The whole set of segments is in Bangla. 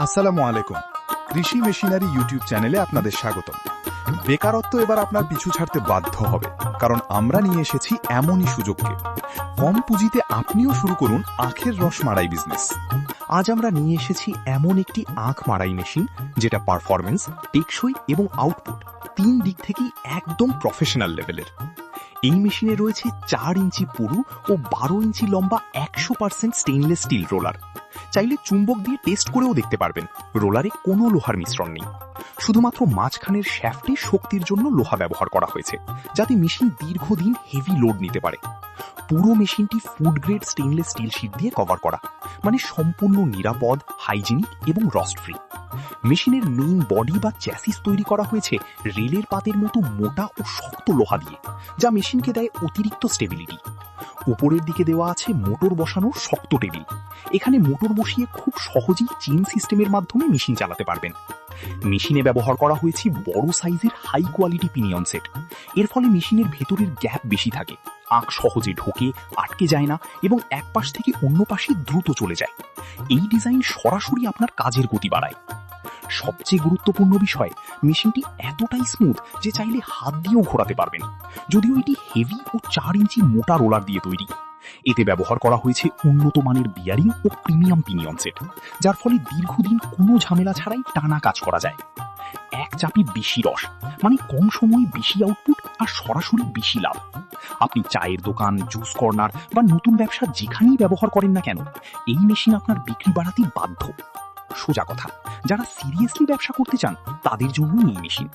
আসসালামু আলাইকুম। কৃষি মেশিনারি ইউটিউব চ্যানেলে আপনাদের স্বাগতম। বেকারত্ব এবার আপনার পিছু ছাড়তে বাধ্য হবে, কারণ আমরা নিয়ে এসেছি এমনই সুযোগকে। কম পুঁজিতে আপনিও শুরু করুন আখের রস মাড়াই বিজনেস। আজ আমরা নিয়ে এসেছি এমন একটি আখ মাড়াই মেশিন যেটা পারফরমেন্স, টেকসই এবং আউটপুট তিন দিক থেকেই একদম প্রফেশনাল লেভেলের। এই মেশিনে রয়েছে 4 ইঞ্চি পুরু ও 12 ইঞ্চি লম্বা 100% স্টেইনলেস স্টিল রোলার। চাইলে চুম্বক দিয়ে টেস্ট করেও দেখতে পারবেন, রোলারে কোনো লোহার মিশ্রণ নেই। শুধুমাত্র মাঝখানের শ্যাফটে শক্তির জন্য লোহা ব্যবহার করা হয়েছে, যাতে মেশিন দীর্ঘদিন হেভি লোড নিতে পারে। পুরো মেশিনটি food grade stainless steel sheet দিয়ে কভার করা, মানে সম্পূর্ণ নিরাপদ, হাইজিনিক এবং রস্ট ফ্রি। মেশিনের মেইন বডি বা চ্যাসিস তৈরি করা হয়েছে রেলের পাতের মতো মোটা ও শক্ত লোহা দিয়ে, যা মেশিনকে দেয় অতিরিক্ত স্টেবিলিটি। উপরের দিকে দেওয়া আছে মোটর বসানোর শক্ত টেবিল। এখানে মোটর বসিয়ে খুব সহজেই চেইন সিস্টেমের মাধ্যমে মেশিন চালাতে পারবেন। মেশিনে ব্যবহার করা হয়েছে বড় সাইজের হাই কোয়ালিটি পিনিয়ন সেট। এর ফলে মেশিনের ভেতরের গ্যাপ বেশি থাকে, আখ সহজে ঢোকে, আটকে যায় না এবং এক পাশ থেকে অন্য পাশে দ্রুত চলে যায়। এই ডিজাইন সরাসরি আপনার কাজের গতি বাড়ায়। সবচেয়ে গুরুত্বপূর্ণ বিষয়, মেশিনটি এতটাই স্মুথ যে চাইলে হাত দিয়েও ঘোরাতে পারবেন, যদিও এটি হেভি ও 4 ইঞ্চি মোটা রোলার দিয়ে তৈরি। এতে ব্যবহার করা হয়েছে উন্নত মানের বিয়ারিং ও প্রিমিয়াম পিনিয়ন সেট, যার ফলে দীর্ঘদিন কোনো ঝামেলা ছাড়াই টানা কাজ করা যায়। এক চাপে বেশি রস, মানে কম সময়ে বেশি আউটপুট আর সরাসরি বেশি লাভ। আপনি চায়ের দোকান, জুস কর্নার বা নতুন ব্যবসা যেখানেই ব্যবহার করেন না কেন, এই মেশিন আপনার বিক্রি বাড়াতে বাধ্য। সোজা কথা, যারা সিরিয়াসলি ব্যবসা করতে চান তাদের জন্য এই মেশিন।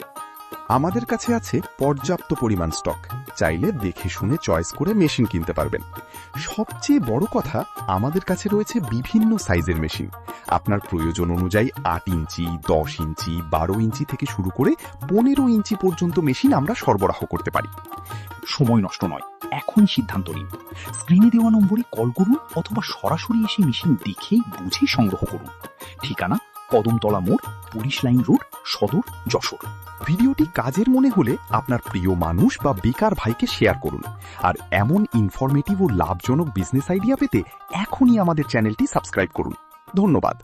আমাদের কাছে আছে পর্যাপ্ত পরিমাণ স্টক, চাইলে দেখে শুনে চয়েস করে মেশিন কিনতে পারবেন। সবচেয়ে বড় কথা, আমাদের কাছে রয়েছে বিভিন্ন সাইজের মেশিন। আপনার প্রয়োজন অনুযায়ী 8 ইঞ্চি, 10 ইঞ্চি, 12 ইঞ্চি থেকে শুরু করে 15 ইঞ্চি পর্যন্ত মেশিন আমরা সরবরাহ করতে পারি। সময় নষ্ট নয়, এখনই সিদ্ধান্ত নিন। স্ক্রিনে দেওয়া নম্বরে কল করুন অথবা সরাসরি এসে মেশিন দেখেই বুঝে সংগ্রহ করুন। ঠিকানা: কদমতলা মোড়, পুলিশ লাইন রোড, সদর, যশোর। ভিডিওটি কাজের মনে হলে আপনার প্রিয় মানুষ বা বেকার ভাইকে শেয়ার করুন। আর এমন ইনফরমেটিভ ও লাভজনক বিজনেস আইডিয়া পেতে এখনই আমাদের চ্যানেলটি সাবস্ক্রাইব করুন। ধন্যবাদ।